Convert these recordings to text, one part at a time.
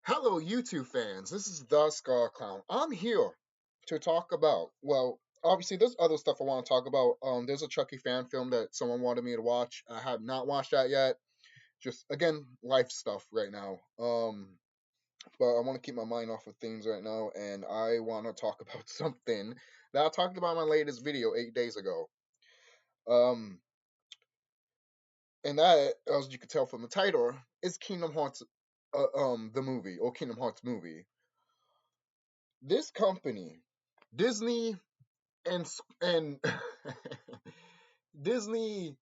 Hello, YouTube fans. This is TheSkullKlown. I'm here to talk about, well, obviously, there's other stuff I want to talk about. There's a Chucky fan film that someone wanted me to watch. I have not watched that yet. Just, again, life stuff right now. But I want to keep my mind off of things right now, and I want to talk about something that I talked about in my latest video 8 days ago. Um, and that, as you can tell from the title, is Kingdom Hearts, the movie, or Kingdom Hearts movie. This company, Disney and Disney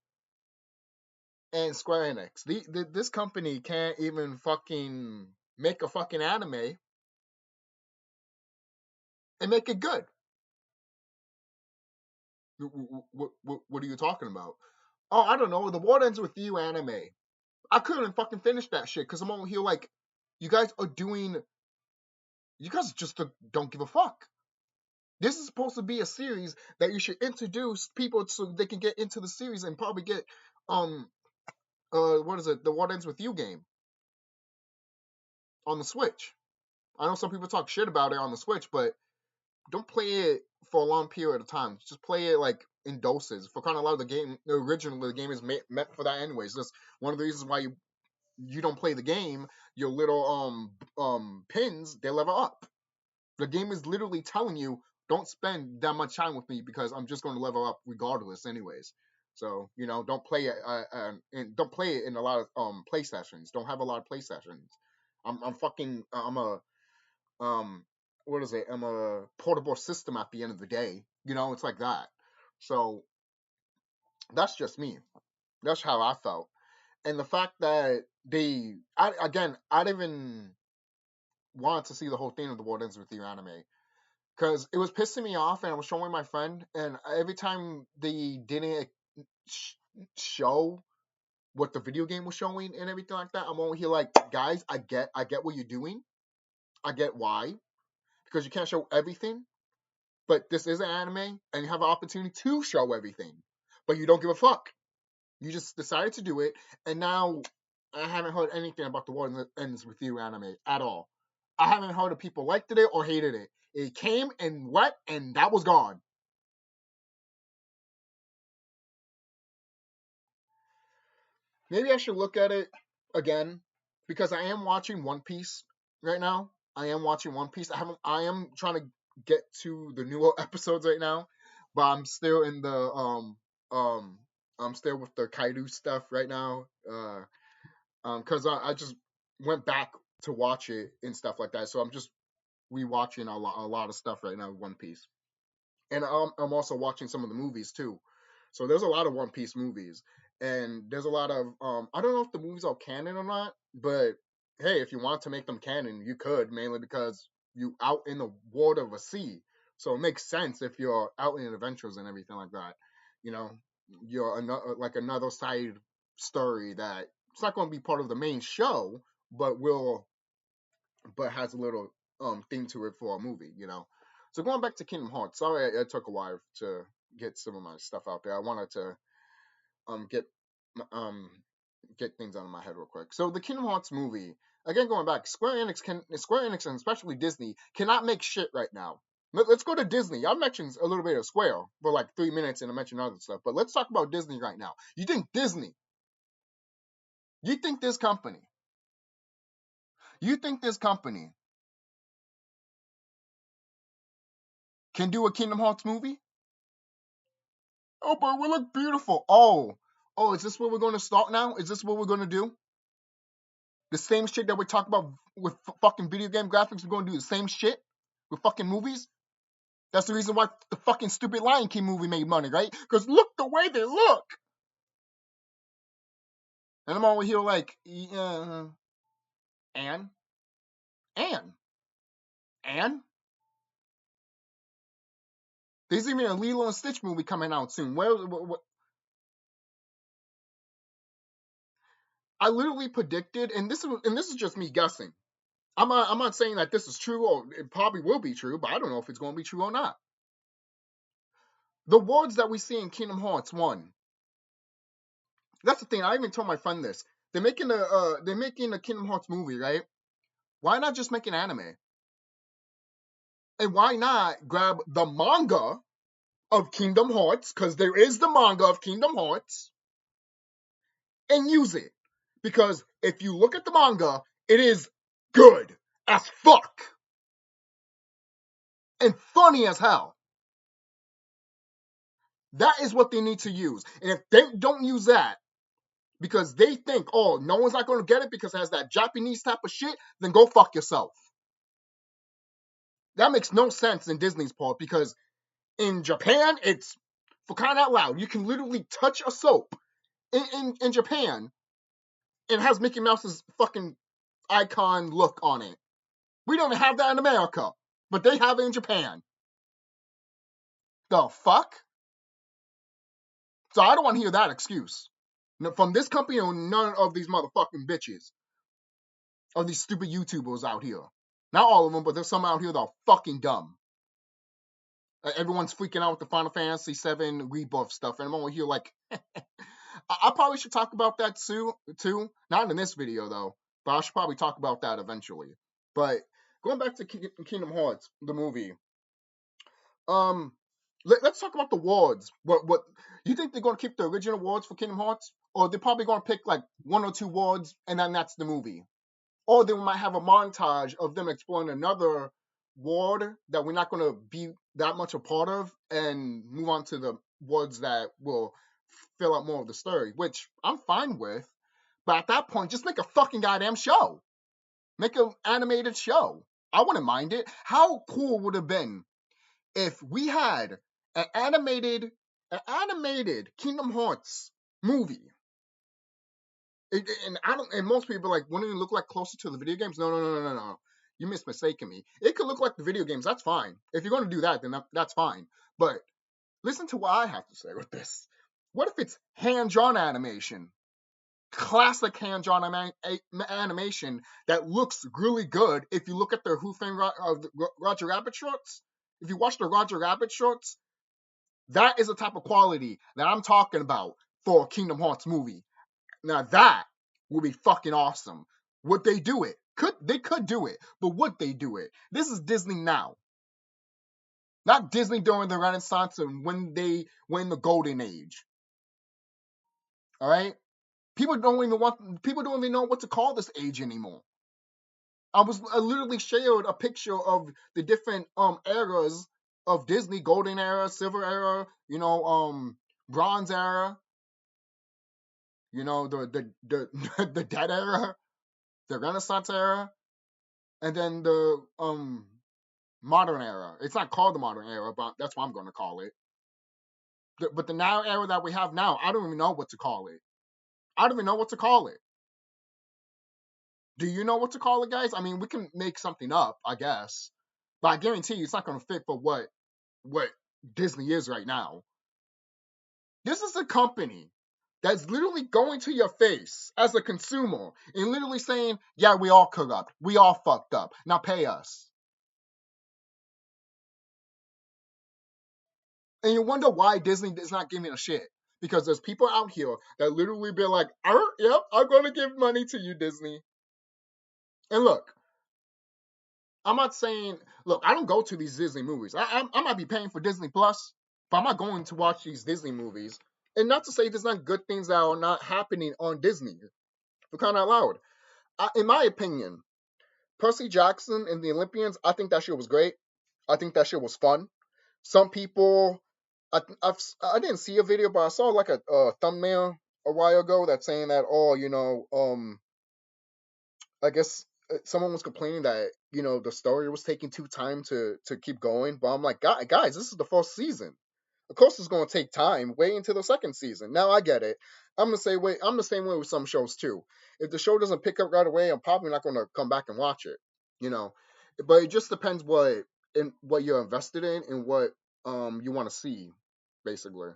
and Square Enix, this company can't even fucking make a fucking anime and make it good. What are you talking about? Oh, I don't know. The World Ends With You anime. I couldn't fucking finish that shit because I'm over here like, you guys are doing. You guys just don't give a fuck. This is supposed to be a series that you should introduce people so they can get into the series and probably get um what is it? The What Ends With You game on the Switch. I know some people talk shit about it on the Switch, but don't play it for a long period of time. Just play it like in doses. For kind of a lot of the game, originally the game is meant for that anyways. That's one of the reasons why you don't play the game. Your little pins, they level up. The game is literally telling you don't spend that much time with me because I'm just going to level up regardless anyways. So don't play it. Don't play it in a lot of play sessions. Don't have a lot of play sessions. I'm fucking. I'm a what is it? I'm a portable system at the end of the day. It's like that. So that's just me. That's how I felt. And the fact that I didn't even want to see the whole thing of the World Ends With You anime because it was pissing me off, and I was showing my friend, and every time they didn't sh- show what the video game was showing and everything like that, I'm over here like, guys, I get what you're doing. I get why, because you can't show everything. But this is an anime, and you have an opportunity to show everything, but you don't give a fuck. You just decided to do it, and now I haven't heard anything about the World Ends With You anime at all. I haven't heard if people liked it or hated it. It came and went, and that was gone. Maybe I should look at it again because I am watching One Piece right now. I am watching One Piece. I am trying to get to the newer episodes right now, but I'm still in the I'm still with the Kaido stuff right now. Because I just went back to watch it and stuff like that. So I'm just rewatching a lot of stuff right now with One Piece, and I'm also watching some of the movies too. So there's a lot of One Piece movies, and there's a lot of I don't know if the movies are canon or not, but hey, if you want to make them canon, you could, mainly because you out in the world of a sea, so it makes sense if you're out in adventures and everything like that. You know, you're like another side story that it's not going to be part of the main show, but will but has a little theme to it for a movie. So going back to Kingdom Hearts, sorry it took a while to get some of my stuff out there. I wanted to get um get things out of my head real quick. So the Kingdom Hearts movie, again going back, Square Enix and especially Disney cannot make shit right now. Let's go to Disney. I mentioned a little bit of Square for like 3 minutes, and I mentioned other stuff, but let's talk about Disney right now. You think this company, you think this company can do a Kingdom Hearts movie? Oh, but we look beautiful. Oh, is this where we're going to start now? Is this what we're going to do? The same shit that we talk about with fucking video game graphics, we're going to do the same shit with fucking movies? That's the reason why the fucking stupid Lion King movie made money, right? Because look the way they look. And I'm over here like, yeah, and, and, and. There's even a Lilo and Stitch movie coming out soon. I literally predicted, and this is just me guessing. I'm not saying that this is true, or it probably will be true, but I don't know if it's going to be true or not. The words that we see in Kingdom Hearts 1. That's the thing. I even told my friend this. They're making a Kingdom Hearts movie, right? Why not just make an anime? And why not grab the manga of Kingdom Hearts, because there is the manga of Kingdom Hearts, and use it? Because if you look at the manga, it is good as fuck. And funny as hell. That is what they need to use. And if they don't use that, because they think, oh, no one's not going to get it because it has that Japanese type of shit, then go fuck yourself. That makes no sense in Disney's part, because in Japan, it's, for crying out loud, you can literally touch a soap in Japan, and it has Mickey Mouse's fucking icon look on it. We don't even have that in America, but they have it in Japan. The fuck? So I don't want to hear that excuse. From this company or none of these motherfucking bitches. Of these stupid YouTubers out here. Not all of them, but there's some out here that are fucking dumb. Everyone's freaking out with the Final Fantasy VII Rebirth stuff, and I'm over here like, I probably should talk about that too. Not in this video though, but I should probably talk about that eventually. But going back to Kingdom Hearts, the movie. Let's talk about the wards. What you think they're gonna keep the original wards for Kingdom Hearts, or they're probably gonna pick like 1 or 2 wards, and then that's the movie? Or they might have a montage of them exploring another ward that we're not going to be that much a part of, and move on to the wards that will fill out more of the story, which I'm fine with. But at that point, just make a fucking goddamn show. Make an animated show. I wouldn't mind it. How cool would it have been if we had an animated Kingdom Hearts movie? And most people are like, wouldn't it look like closer to the video games? No. You mistaken me. It could look like the video games. That's fine. If you're going to do that, then that's fine. But listen to what I have to say with this. What if it's hand-drawn animation? Classic hand-drawn animation that looks really good. If you look at the Roger Rabbit shorts, if you watch the Roger Rabbit shorts, that is the type of quality that I'm talking about for a Kingdom Hearts movie. Now that would be fucking awesome. Would they do it? They could do it, but would they do it? This is Disney now. Not Disney during the Renaissance and when the Golden Age. Alright? People don't even know what to call this age anymore. I literally shared a picture of the different eras of Disney: Golden Era, Silver Era, Bronze Era, the the Dead Era, the Renaissance Era, and then the Modern Era. It's not called the Modern Era, but that's what I'm going to call it. But the now era that we have now, I don't even know what to call it. Do you know what to call it, guys? I mean, we can make something up, I guess, but I guarantee you it's not going to fit for what Disney is right now. This is a company that's literally going to your face as a consumer and literally saying, yeah, we all corrupt. We all fucked up. Now pay us. And you wonder why Disney is not giving a shit. Because there's people out here that literally be like, yep, I'm going to give money to you, Disney. And look, I'm not saying, look, I don't go to these Disney movies. I might be paying for Disney Plus, but I'm not going to watch these Disney movies. And not to say there's not good things that are not happening on Disney. For crying out loud. In my opinion, Percy Jackson and the Olympians, I think that shit was great. I think that shit was fun. Some people, I didn't see a video, but I saw like a thumbnail a while ago that's saying that, I guess someone was complaining that, the story was taking too time to keep going. But I'm like, guys, this is the first season. Of course, it's going to take time. Wait until the second season. Now I get it. I'm the same way with some shows too. If the show doesn't pick up right away, I'm probably not going to come back and watch it. But it just depends what you're invested in and what you want to see, basically.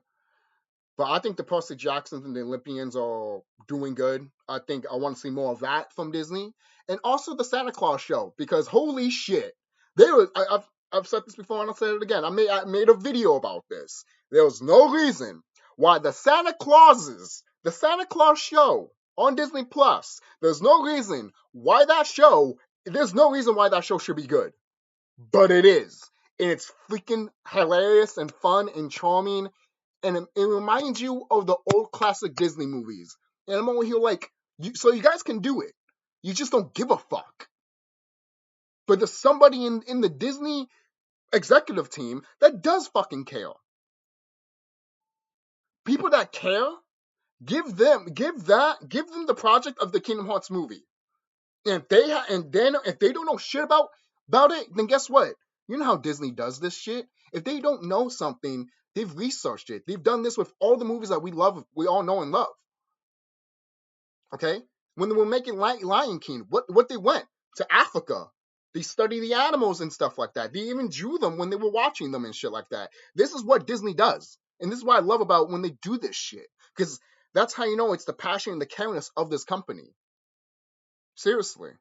But I think the Percy Jacksons and the Olympians are doing good. I think I want to see more of that from Disney, and also the Santa Claus show, because holy shit, I've said this before and I'll say it again. I made a video about this. There was no reason why the Santa Claus show on Disney Plus, there's no reason why that show There's no reason why that show should be good, but it is. And it's freaking hilarious and fun and charming, and it reminds you of the old classic Disney movies. And I'm over here like, so you guys can do it. You just don't give a fuck. But there's somebody in the Disney executive team that does fucking care. People that care, give them the project of the Kingdom Hearts movie. And if they don't know shit about it, then guess what? You know how Disney does this shit? If they don't know something, they've researched it. They've done this with all the movies that we love, we all know and love. Okay? When they were making Lion King, what they went? To Africa. They study the animals and stuff like that. They even drew them when they were watching them and shit like that. This is what Disney does. And this is what I love about when they do this shit. Because that's how you know it's the passion and the caringness of this company. Seriously.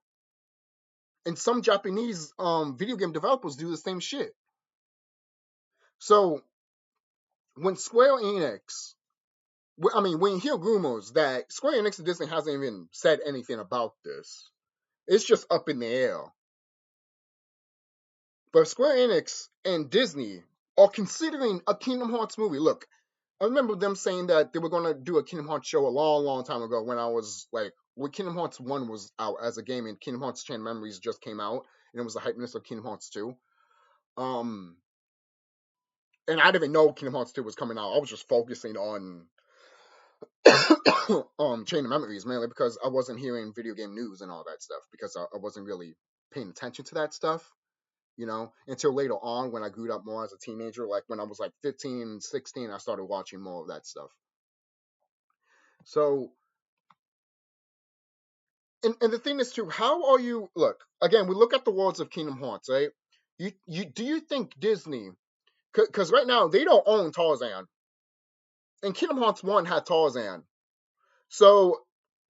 And some Japanese video game developers do the same shit. So when Square Enix, when you hear rumors that Square Enix and Disney hasn't even said anything about this, it's just up in the air. But Square Enix and Disney are considering a Kingdom Hearts movie. Look, I remember them saying that they were going to do a Kingdom Hearts show a long, long time ago when I was like, when Kingdom Hearts 1 was out as a game and Kingdom Hearts Chain Memories just came out, and it was the hypeness of Kingdom Hearts 2. And I didn't even know Kingdom Hearts 2 was coming out. I was just focusing on Chain of Memories, mainly because I wasn't hearing video game news and all that stuff, because I wasn't really paying attention to that stuff, until later on when I grew up more as a teenager. Like when I was like 15, 16, I started watching more of that stuff. So, and the thing is too, how are you, look, again, we look at the worlds of Kingdom Hearts, right? Do you think Disney, because right now they don't own Tarzan, and Kingdom Hearts 1 had Tarzan. So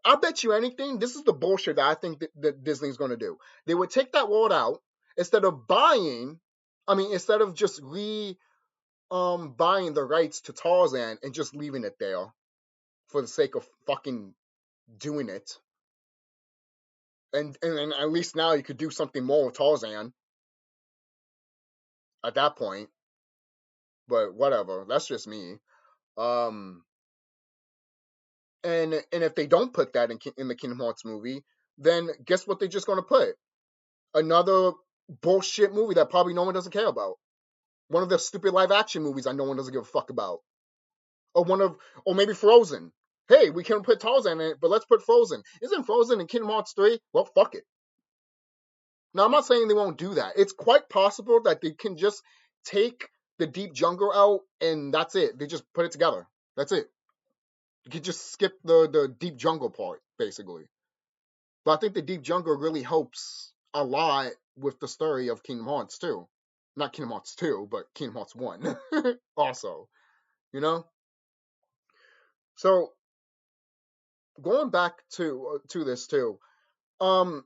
I bet you anything, this is the bullshit that I think that Disney's going to do. They would take that world out instead of instead of just buying the rights to Tarzan and just leaving it there for the sake of fucking doing it. And at least now you could do something more with Tarzan at that point. But whatever, that's just me. And if they don't put that in the Kingdom Hearts movie, then guess what they're just going to put? Another bullshit movie that probably no one doesn't care about. One of the stupid live action movies that no one doesn't give a fuck about. Or maybe Frozen. Hey, we can't put Tarzan in it, but let's put Frozen. Isn't Frozen in Kingdom Hearts 3? Well, fuck it. Now, I'm not saying they won't do that. It's quite possible that they can just take the Deep Jungle out and that's it. They just put it together. That's it. You can just skip the Deep Jungle part, basically. But I think the Deep Jungle really helps a lot with the story of Kingdom Hearts 2. Not Kingdom Hearts 2, but Kingdom Hearts 1. Also. So, going back to this too. I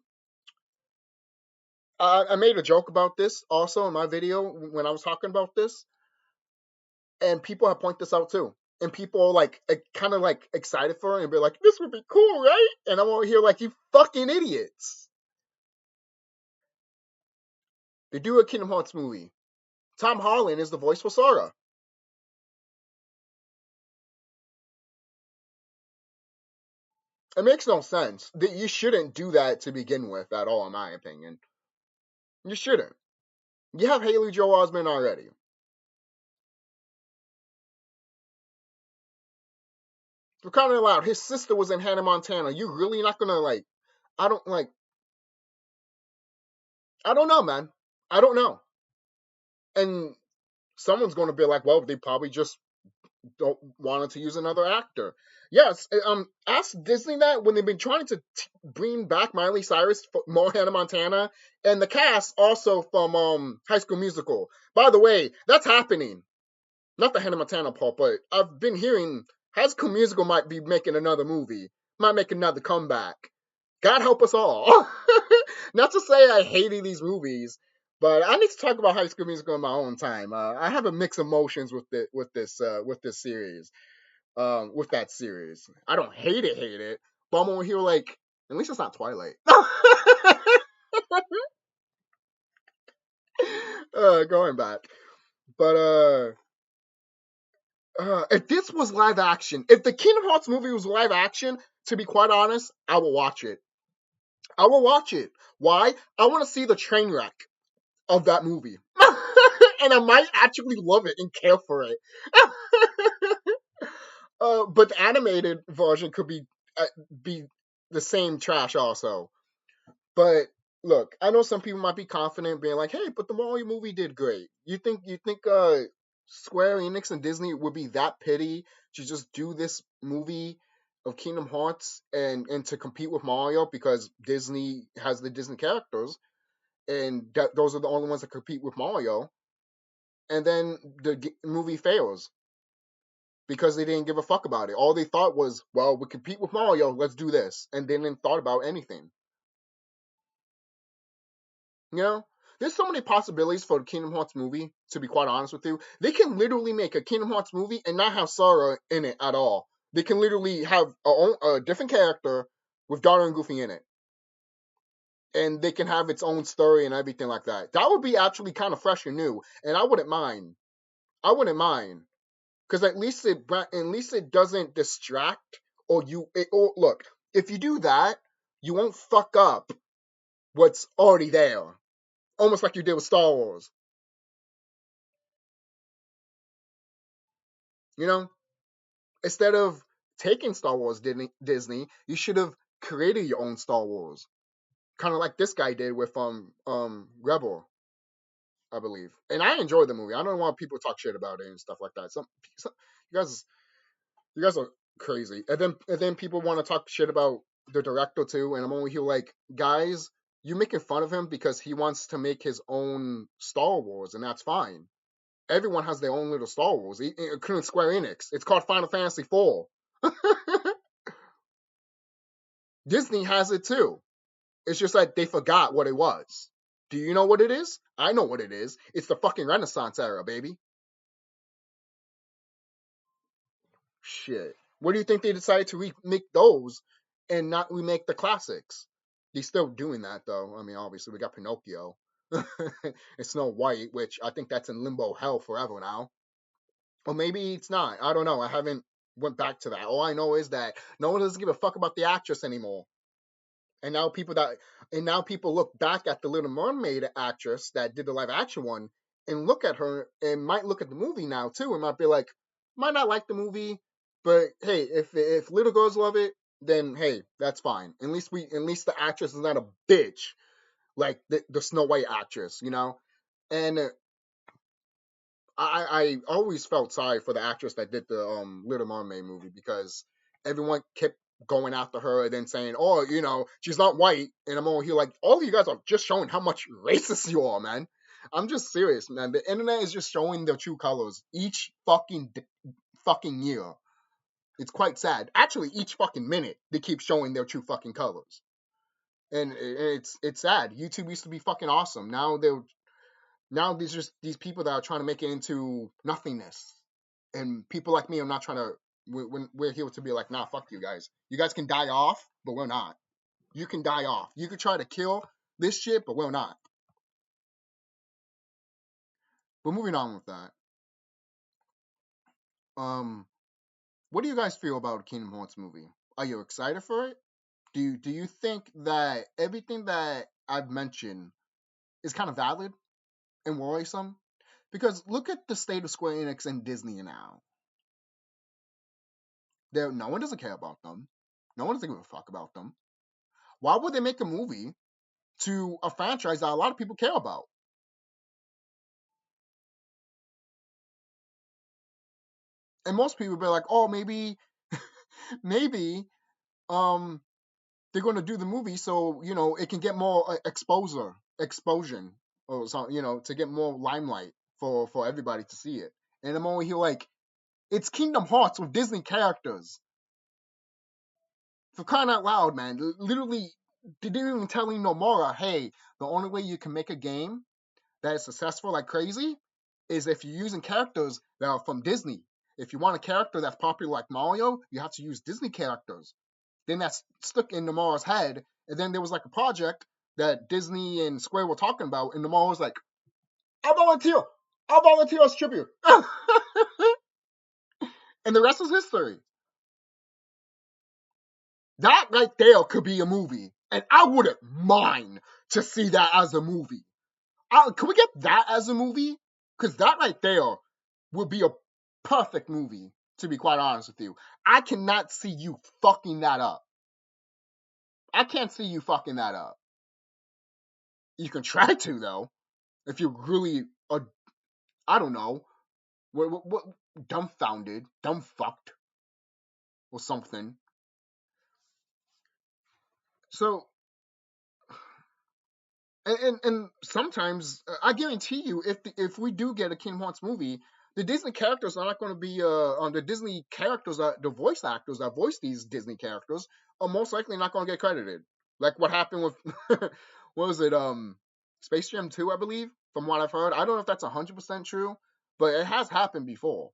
made a joke about this also in my video when I was talking about this. And people have pointed this out too. And people are like, kind of like excited for it and be like, this would be cool, right? And I'm over here like, you fucking idiots. They do a Kingdom Hearts movie. Tom Holland is the voice for Sora. It makes no sense. You shouldn't do that to begin with at all, in my opinion. You shouldn't. You have Haley Joel Osment already. For crying out loud, his sister was in Hannah Montana. You really not gonna like? I don't know, man. I don't know. And someone's gonna be like, well, they probably just don't wanted to use another actor. Yes, ask Disney that when they've been trying to bring back Miley Cyrus for more Hannah Montana, and the cast also from High School Musical. By the way, that's happening. Not the Hannah Montana part, but I've been hearing High School Musical might be making another movie, might make another comeback. God help us all. Not to say I hated these movies, but I need to talk about High School Musical in my own time. I have a mixed emotions with this series, with that series. I don't hate it, but I'm over here like, at least it's not Twilight. going back. But if this was live action, if the Kingdom Hearts movie was live action, to be quite honest, I will watch it. I will watch it. Why? I want to see the train wreck of that movie. And I might actually love it and care for it. But the animated version could be the same trash also. But look, I know some people might be confident, being like, "Hey, but the Mario movie did great." You think Square Enix and Disney would be that pity to just do this movie of Kingdom Hearts and to compete with Mario because Disney has the Disney characters and those are the only ones that compete with Mario, and then the movie fails because they didn't give a fuck about it. All they thought was, "Well, we compete with Mario, let's do this," and they didn't thought about anything. You know, there's so many possibilities for the Kingdom Hearts movie. To be quite honest with you, they can literally make a Kingdom Hearts movie and not have Sora in it at all. They can literally have a different character with Donald and Goofy in it, and they can have its own story and everything like that. That would be actually kind of fresh and new, and I wouldn't mind. I wouldn't mind because at least it doesn't distract or look. If you do that, you won't fuck up what's already there, almost like you did with Star Wars. You know, instead of taking Star Wars Disney, you should have created your own Star Wars, kind of like this guy did with Rebel, I believe. And I enjoyed the movie. I don't want people to talk shit about it and stuff like that. Some you guys you guys are crazy. And then people want to talk shit about the director too. And I'm only here like, guys, you making fun of him because he wants to make his own Star Wars, and that's fine. Everyone has their own little Star Wars, including Square Enix. It's called Final Fantasy IV. Disney has it too. It's just like they forgot what it was. Do you know what it is? I know what it is. It's the fucking Renaissance era, baby. Shit. What do you think they decided to remake those and not remake the classics? They're still doing that though. I mean, obviously we got Pinocchio and Snow White, which I think that's in limbo hell forever now. Or maybe it's not. I don't know. I haven't went back to that. All I know is that no one doesn't give a fuck about the actress anymore. And now people look back at the Little Mermaid actress that did the live action one and look at her and might look at the movie now too and might be like, might not like the movie, but hey, if little girls love it, then hey, that's fine. At least the actress is not a bitch like the Snow White actress, you know. And I always felt sorry for the actress that did the Little Mermaid movie because everyone kept going after her and then saying, "Oh, she's not white," and I'm over here like, all of you guys are just showing how much racist you are, man. I'm just serious, man. The internet is just showing their true colors each fucking year. It's quite sad. Actually, each fucking minute they keep showing their true fucking colors, and it's sad. YouTube used to be fucking awesome. Now these just these people that are trying to make it into nothingness, and people like me are not trying to. We're here to be like, nah, fuck you guys. You guys can die off, but we're not. You can die off. You could try to kill this shit, but we're not. But moving on with that. Um, what do you guys feel about Kingdom Hearts movie? Are you excited for it? Do you think that everything that I've mentioned is kind of valid and worrisome? Because look at the state of Square Enix and Disney now. No one doesn't care about them. No one doesn't give a fuck about them. Why would they make a movie to a franchise that a lot of people care about? And most people be like, oh, maybe, um, they're going to do the movie so it can get more exposure, or something, to get more limelight for everybody to see it. And I'm over here like, it's Kingdom Hearts with Disney characters. For crying out loud, man! Literally, they didn't even tell Nomura, hey, the only way you can make a game that is successful like crazy is if you're using characters that are from Disney. If you want a character that's popular like Mario, you have to use Disney characters. Then that's stuck in Nomura's head. And then there was like a project that Disney and Square were talking about, and Nomura was like, I volunteer. I'll volunteer as tribute. And the rest is history. That right there could be a movie. And I wouldn't mind to see that as a movie. Can we get that as a movie? Because that right there would be a perfect movie, to be quite honest with you. I cannot see you fucking that up. I can't see you fucking that up. You can try to, though. If you're really, I don't know, what dumbfounded, dumbfucked, or something. So, and sometimes I guarantee you, if we do get a Kingdom Hearts movie, the Disney characters are not going to be on the Disney characters that the voice actors that voice these Disney characters are most likely not going to get credited. Like what happened with what was it Space Jam 2, I believe, from what I've heard. I don't know if that's 100% true, but it has happened before.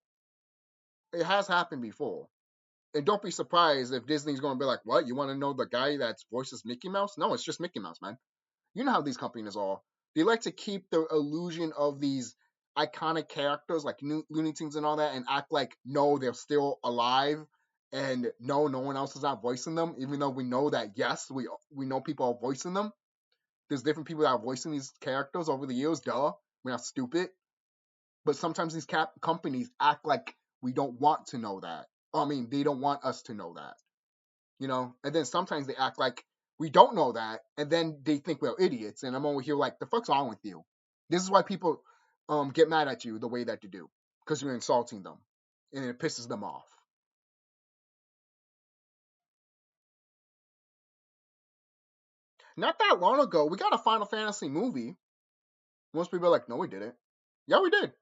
It has happened before. And don't be surprised if Disney's going to be like, "What? You want to know the guy that voices Mickey Mouse?" No, it's just Mickey Mouse, man. You know how these companies are. They like to keep the illusion of these iconic characters like Looney Tunes and all that, and act like no, they're still alive, and no, no one else is not voicing them. Even though we know that yes, we know people are voicing them. There's different people that are voicing these characters over the years. Duh, we're not stupid. But sometimes these companies act like we don't want to know that. I mean, they don't want us to know that. And then sometimes they act like we don't know that, and then they think we're idiots, and I'm over here like, the fuck's wrong with you? This is why people get mad at you the way that you do, because you're insulting them, and it pisses them off. Not that long ago, we got a Final Fantasy movie. Most people are like, no, we didn't. Yeah, we did.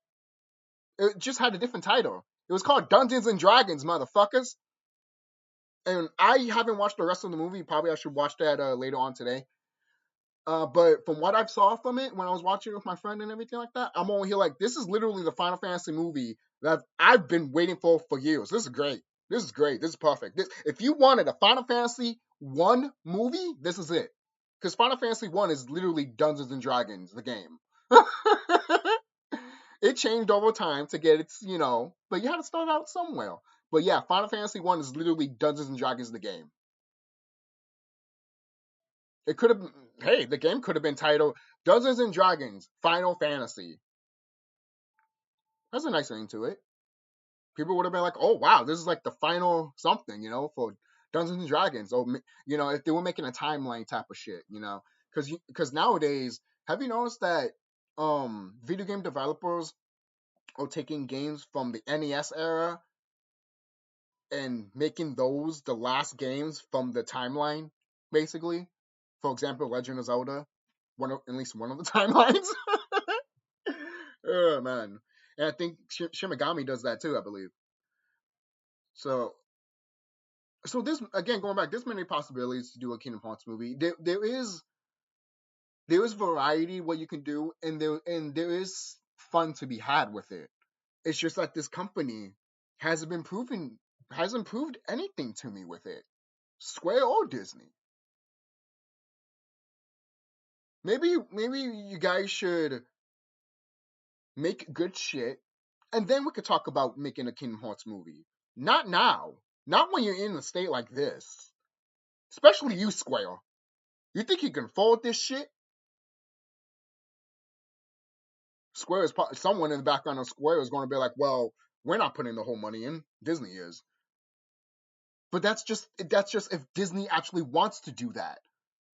It just had a different title. It was called Dungeons and Dragons, motherfuckers. And I haven't watched the rest of the movie. Probably I should watch that later on today. But from what I saw from it when I was watching it with my friend and everything like that, I'm over here like, this is literally the Final Fantasy movie that I've been waiting for years. This is great. This is great. This is perfect. If you wanted a Final Fantasy 1 movie, this is it. Because Final Fantasy 1 is literally Dungeons and Dragons, the game. It changed over time to get its, but you had to start out somewhere. But yeah, Final Fantasy 1 is literally Dungeons and Dragons, the game. It could have, hey, the game could have been titled Dungeons and Dragons Final Fantasy. That's a nice ring to it. People would have been like, oh, wow, this is like the final something, for Dungeons and Dragons. Or, if they were making a timeline type of shit, Because nowadays, have you noticed that video game developers are taking games from the NES era and making those the last games from the timeline, basically? For example, Legend of Zelda, at least one of the timelines. Oh man, and I think Shimigami does that too, I believe. So, this again, going back, there's many possibilities to do a Kingdom Hearts movie. There is variety what you can do, and there is fun to be had with it. It's just that this company hasn't proved anything to me with it, Square or Disney. Maybe you guys should make good shit, and then we could talk about making a Kingdom Hearts movie. Not now. Not when you're in a state like this. Especially you, Square. You think you can afford this shit? Square is someone in the background of Square is going to be like, well, we're not putting the whole money in. Disney is. But that's just if Disney actually wants to do that.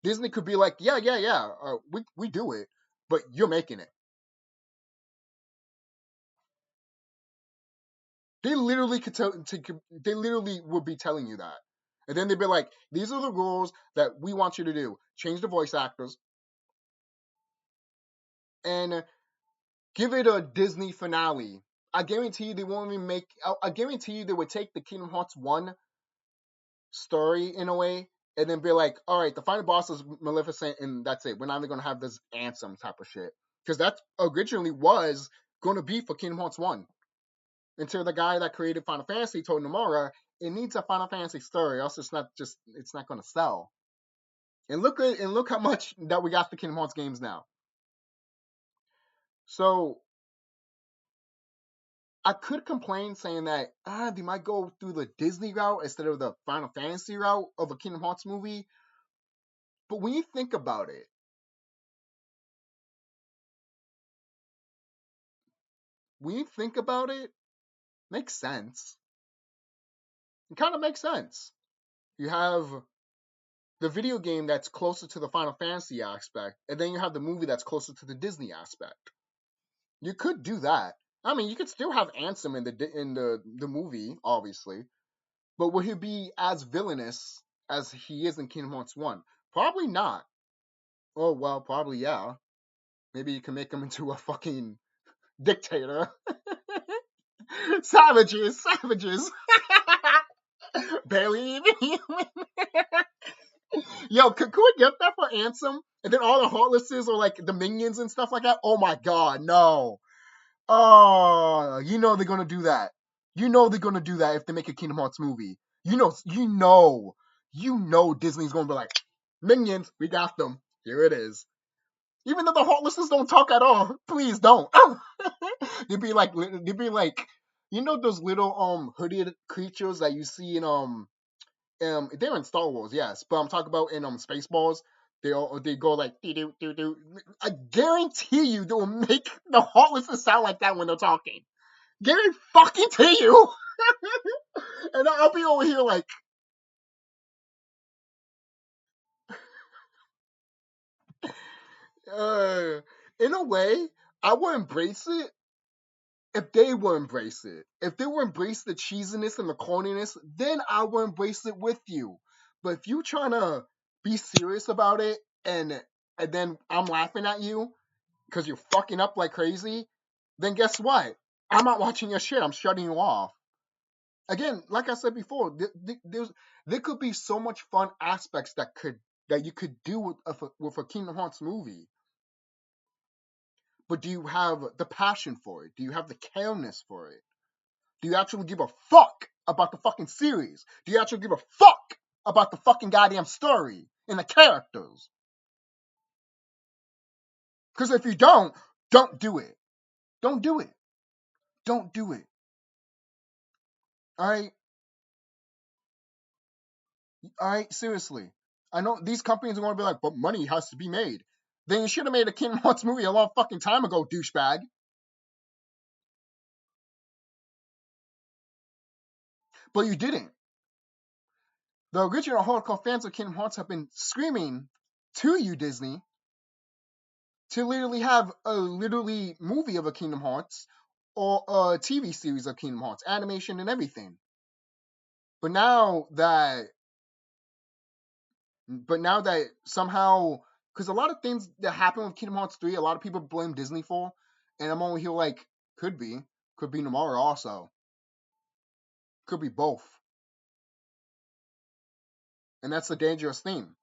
Disney could be like, yeah, we do it, but you're making it. They literally they literally would be telling you that. And then they'd be like, these are the rules that we want you to do. Change the voice actors and give it a Disney finale. I guarantee you they won't even make. I guarantee you they would take the Kingdom Hearts 1 story in a way and then be like, all right, the final boss is Maleficent and that's it. We're not even going to have this Ansem type of shit. Because that originally was going to be for Kingdom Hearts 1. Until the guy that created Final Fantasy told Nomura, it needs a Final Fantasy story, else it's not going to sell. And look how much that we got the Kingdom Hearts games now. So I could complain saying that they might go through the Disney route instead of the Final Fantasy route of a Kingdom Hearts movie. But when you think about it, makes sense. It kind of makes sense. You have the video game that's closer to the Final Fantasy aspect, and then you have the movie that's closer to the Disney aspect. You could do that. I mean, you could still have Ansem in the movie, obviously, but will he be as villainous as he is in Kingdom Hearts 1? Probably not. Oh, well, probably yeah. Maybe you can make him into a fucking dictator. Savages, savages. Barely even human. Yo, could we get that for Ansem? And then all the Heartlesses are like the minions and stuff like that? Oh my god, no. Oh, you know they're gonna do that. You know they're gonna do that if they make a Kingdom Hearts movie. You know Disney's gonna be like, minions, we got them. Here it is. Even though the Heartlesses don't talk at all, please don't. They'd be like, those little hooded creatures that you see in they're in Star Wars, yes, but I'm talking about in Spaceballs. They go like doo doo doo doo. I guarantee you they will make the Heartlesses sound like that when they're talking. Guarantee fucking to you. And I'll be over here like, uh, in a way, I would embrace it if they would embrace it. If they would embrace the cheesiness and the corniness, then I would embrace it with you. But if you trying to be serious about it and then I'm laughing at you because you're fucking up like crazy, then guess what? I'm not watching your shit. I'm shutting you off. Again, like I said before, there could be so much fun aspects that you could do with a Kingdom Hearts movie. But do you have the passion for it? Do you have the careness for it? Do you actually give a fuck about the fucking series? Do you actually give a fuck about the fucking goddamn story and the characters? Because if you don't do it. Don't do it. Don't do it. All right? All right? Seriously. I know these companies are going to be like, but money has to be made. Then you should have made a Kingdom Hearts movie a long fucking time ago, douchebag. But you didn't. The original hardcore fans of Kingdom Hearts have been screaming to you, Disney, to literally have a literally movie of a Kingdom Hearts or a TV series of Kingdom Hearts, animation and everything. But now that somehow, because a lot of things that happen with Kingdom Hearts 3, a lot of people blame Disney for, and I'm only here like, could be tomorrow also, could be both, and that's the dangerous thing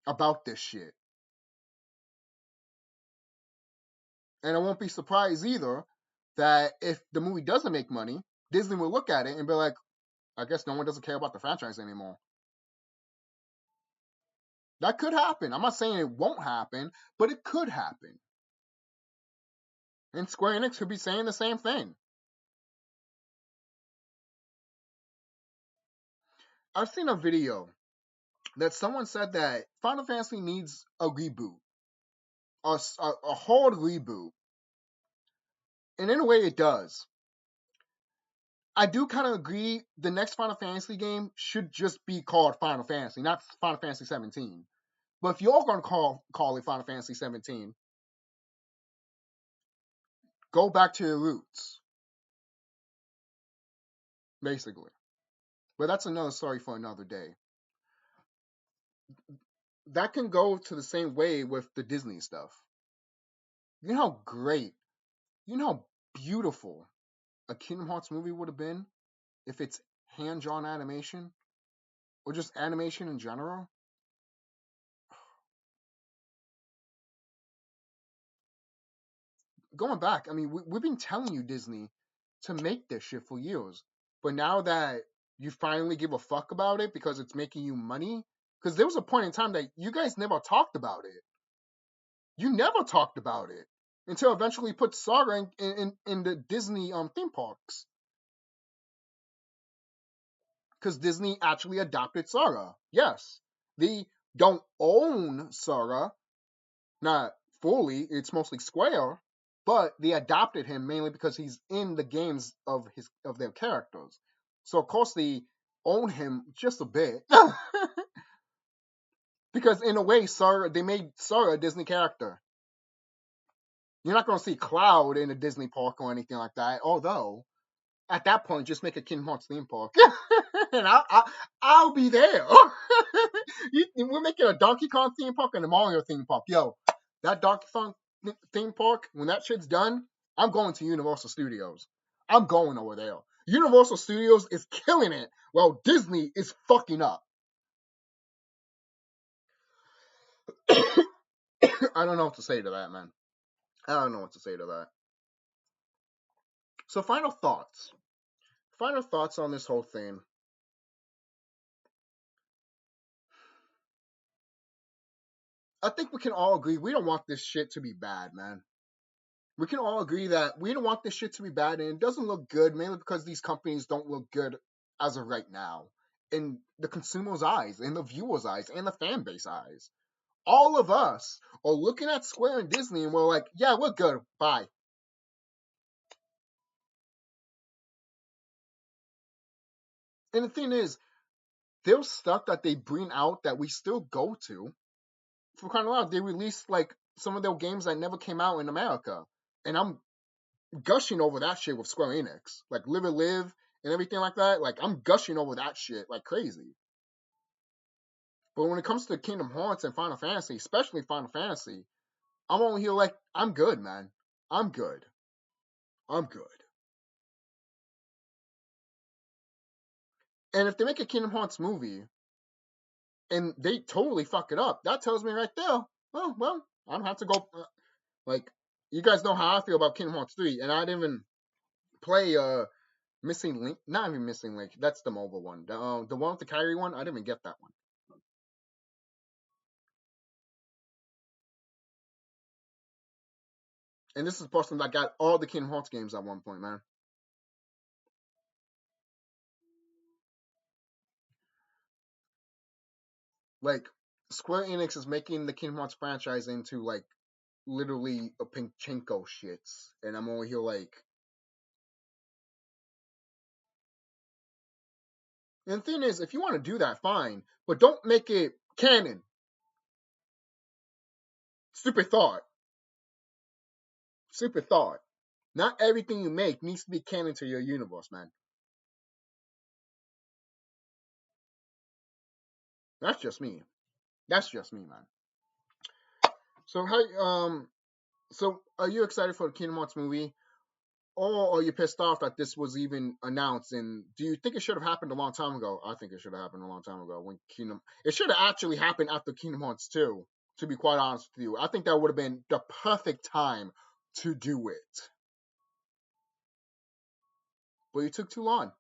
about this shit. And I won't be surprised either that if the movie doesn't make money, Disney will look at it and be like, I guess no one doesn't care about the franchise anymore. That could happen. I'm not saying it won't happen, but it could happen. And Square Enix could be saying the same thing. I've seen a video that someone said that Final Fantasy needs a reboot, a hard reboot. And in a way, it does. I do kind of agree the next Final Fantasy game should just be called Final Fantasy, not Final Fantasy 17. But if you're going to call it Final Fantasy 17, go back to your roots, basically. But that's another story for another day. That can go to the same way with the Disney stuff. You know how great, you know how beautiful a Kingdom Hearts movie would have been if it's hand drawn animation or just animation in general? Going back, I mean, we've been telling you, Disney, to make this shit for years. But now that you finally give a fuck about it because it's making you money, because there was a point in time that you guys never talked about it. You never talked about it. until eventually put Saga in the Disney theme parks. Because Disney actually adopted Saga. Yes. They don't own Saga, not fully, it's mostly Square, but they adopted him mainly because he's in the games of their characters. So of course they own him just a bit. Because in a way, they made Saga a Disney character. You're not gonna see Cloud in a Disney park or anything like that. Although at that point, just make a Kingdom Hearts theme park, and I'll be there. We're making a Donkey Kong theme park and a Mario theme park. Yo, that Donkey Kong theme park, when that shit's done, I'm going to Universal Studios. I'm going over there. Universal Studios is killing it, while Disney is fucking up. I don't know what to say to that, man. I don't know what to say to that. So, final thoughts. Final thoughts on this whole thing. I think we can all agree we don't want this shit to be bad, man. We can all agree that we don't want this shit to be bad, and it doesn't look good, mainly because these companies don't look good as of right now. In the consumer's eyes, in the viewer's eyes, and the fan base eyes. All of us are looking at Square and Disney and we're like, yeah, we're good. Bye. And the thing is, there's stuff that they bring out that we still go to. For crying out loud, they released like some of their games that never came out in America. And I'm gushing over that shit with Square Enix. Like Live and Live and everything like that. Like I'm gushing over that shit like crazy. But when it comes to Kingdom Hearts and Final Fantasy, especially Final Fantasy, I'm only here like, I'm good, man. I'm good. I'm good. And if they make a Kingdom Hearts movie and they totally fuck it up, that tells me right there, well, I don't have to go. Like, you guys know how I feel about Kingdom Hearts 3, and I didn't even play Missing Link. Not even Missing Link. That's the mobile one. The one with the Kyrie one, I didn't even get that one. And this is the person that got all the Kingdom Hearts games at one point, man. Like, Square Enix is making the Kingdom Hearts franchise into, like, literally a Pinchenko shits. And I'm over here like... And the thing is, if you want to do that, fine. But don't make it canon. Stupid thought. Stupid thought. Not everything you make needs to be canon to your universe, man. That's just me. That's just me, man. So so are you excited for the Kingdom Hearts movie? Or are you pissed off that this was even announced? And do you think it should have happened a long time ago? I think it should have happened a long time ago when it should have actually happened after Kingdom Hearts 2, to be quite honest with you. I think that would have been the perfect time to do it. But you took too long.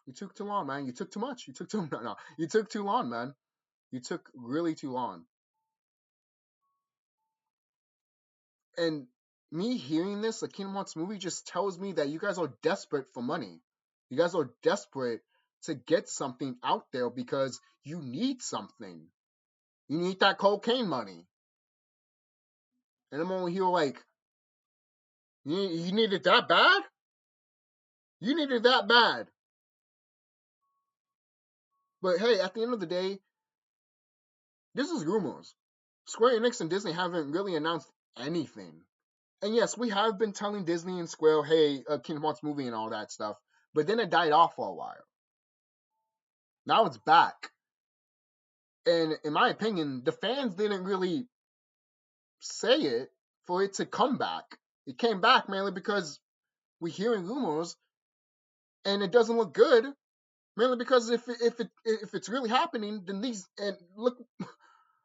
You took too long, man. You took too much. You took too no. You took too long, man. You took really too long. And me hearing this, a Kingdom Hearts movie, just tells me that you guys are desperate for money. You guys are desperate to get something out there because you need something. You need that cocaine money. And I'm over here like, you need it that bad? You need it that bad. But hey, at the end of the day, this is rumors. Square Enix and Disney haven't really announced anything. And yes, we have been telling Disney and Square, hey, a Kingdom Hearts movie and all that stuff. But then it died off for a while. Now it's back. And in my opinion, the fans didn't really say it for it to come back. It came back mainly because we're hearing rumors and it doesn't look good. Mainly because if it's really happening, then these, and look,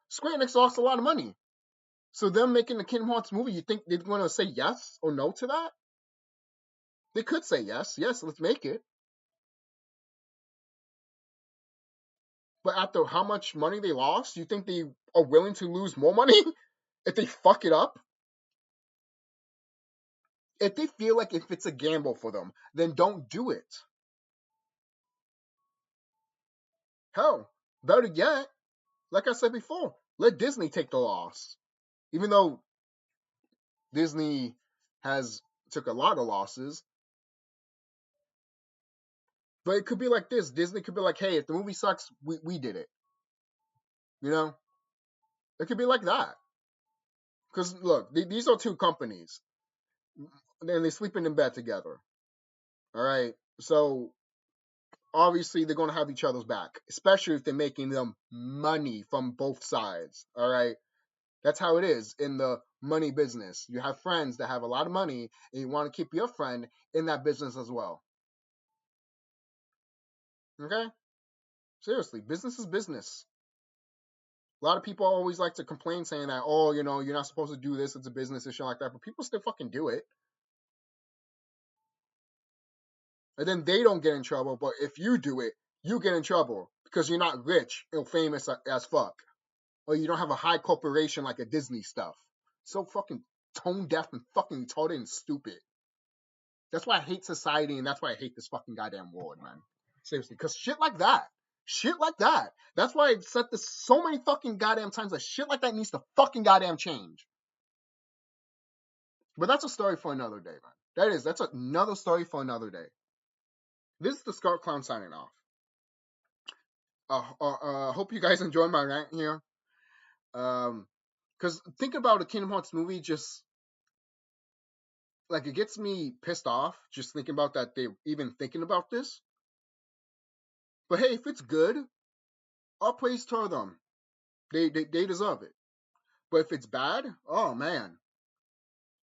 Square Enix lost a lot of money. So them making the Kingdom Hearts movie, you think they're going to say yes or no to that? They could say yes. Yes, let's make it. But after how much money they lost, you think they are willing to lose more money if they fuck it up? If they feel like if it's a gamble for them, then don't do it. Hell, better yet, like I said before, let Disney take the loss. Even though Disney has took a lot of losses, but it could be like this. Disney could be like, hey, if the movie sucks, we did it. You know? It could be like that. Because look, these are two companies, and they're sleeping in bed together. All right, so obviously they're gonna have each other's back, especially if they're making them money from both sides. All right, that's how it is in the money business. You have friends that have a lot of money, and you want to keep your friend in that business as well. Okay, seriously, business is business. A lot of people always like to complain saying that, oh, you're not supposed to do this, it's a business and shit like that, but people still fucking do it. And then they don't get in trouble, but if you do it, you get in trouble because you're not rich or famous as fuck. Or you don't have a high corporation like a Disney stuff. So fucking tone deaf and fucking retarded and stupid. That's why I hate society and that's why I hate this fucking goddamn world, man. Seriously, because shit like that. That's why I've said this so many fucking goddamn times that shit like that needs to fucking goddamn change. But that's a story for another day, man. That's another story for another day. This is the TheSkullKlown signing off. Hope you guys enjoy my rant here. Because think about a Kingdom Hearts movie, just like it gets me pissed off just thinking about that they're even thinking about this. But hey, if it's good, all praise to them. They deserve it. But if it's bad, oh man,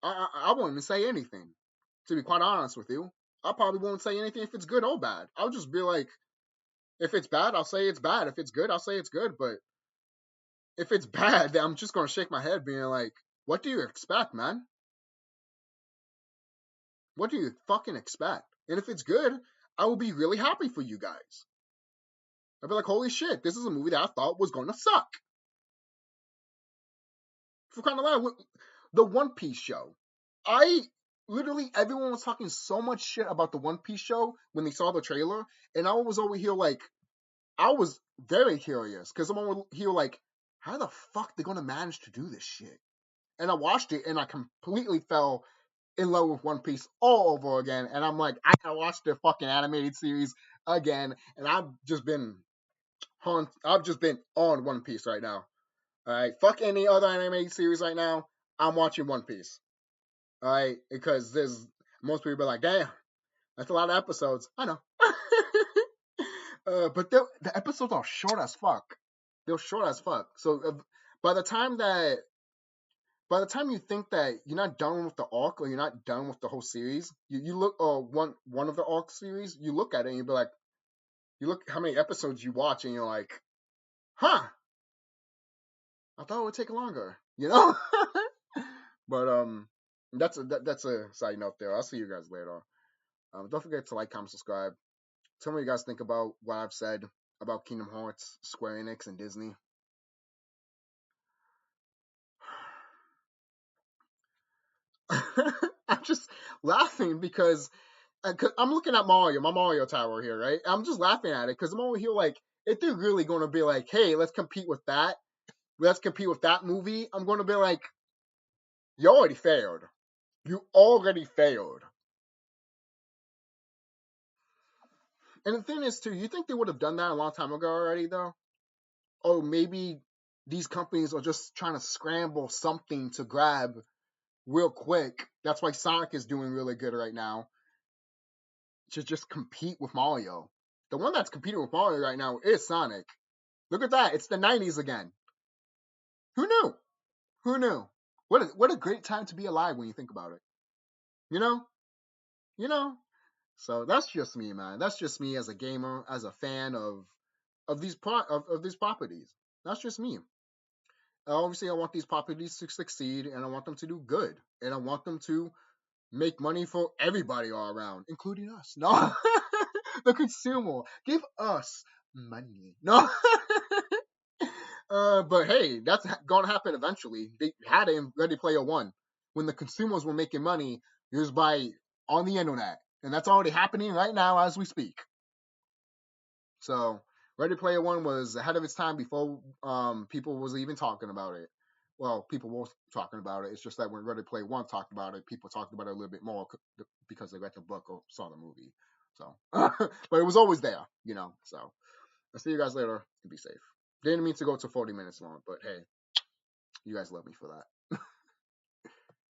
I won't even say anything. To be quite honest with you, I probably won't say anything if it's good or bad. I'll just be like, if it's bad, I'll say it's bad. If it's good, I'll say it's good. But if it's bad, then I'm just gonna shake my head, being like, what do you expect, man? What do you fucking expect? And if it's good, I will be really happy for you guys. I'll be like, holy shit, this is a movie that I thought was gonna suck. For kind of loud, the One Piece show. Everyone was talking so much shit about the One Piece show when they saw the trailer, and I was over here like, I was very curious because I'm over here like, how the fuck they gonna manage to do this shit? And I watched it and I completely fell in love with One Piece all over again. And I'm like, I gotta watch the fucking animated series again. And I've just been on One Piece right now. All right, fuck any other animated series right now. I'm watching One Piece. All right, because there's most people be like, damn, that's a lot of episodes. I know. But the episodes are short as fuck. They're short as fuck. So by the time you think that you're not done with the arc or you're not done with the whole series, you look one of the arc series, you look at it and you be like, you look how many episodes you watch and you're like, huh? I thought it would take longer, you know? But that's a side note there. I'll see you guys later. Don't forget to like, comment, subscribe. Tell me what you guys think about what I've said about Kingdom Hearts, Square Enix, and Disney. I'm just laughing because I'm looking at my Mario Tower here, right? I'm just laughing at it because I'm over here like, if they're really going to be like, hey, let's compete with that movie, I'm going to be like, you already failed. You already failed. And the thing is, too, you think they would have done that a long time ago already, though? Or maybe these companies are just trying to scramble something to grab real quick. That's why Sonic is doing really good right now. To just compete with Mario. The one that's competing with Mario right now is Sonic. Look at that. It's the 90s again. Who knew? Who knew? What a great time to be alive when you think about it. You know? You know? So that's just me, man. That's just me as a gamer, as a fan of these properties. That's just me. Obviously, I want these properties to succeed, and I want them to do good, and I want them to make money for everybody all around, including us. No, the consumer, give us money. No, but hey, that's gonna happen eventually. They had it in Ready Player One when the consumers were making money. Here's by on the internet, and that's already happening right now as we speak. So Ready Player One was ahead of its time before people was even talking about it. Well, people were talking about it. It's just that when Ready Player One talked about it, people talked about it a little bit more because they read the book or saw the movie. So, but it was always there, you know. So I'll see you guys later. Be safe. Didn't mean to go to 40 minutes long, but hey, you guys love me for that.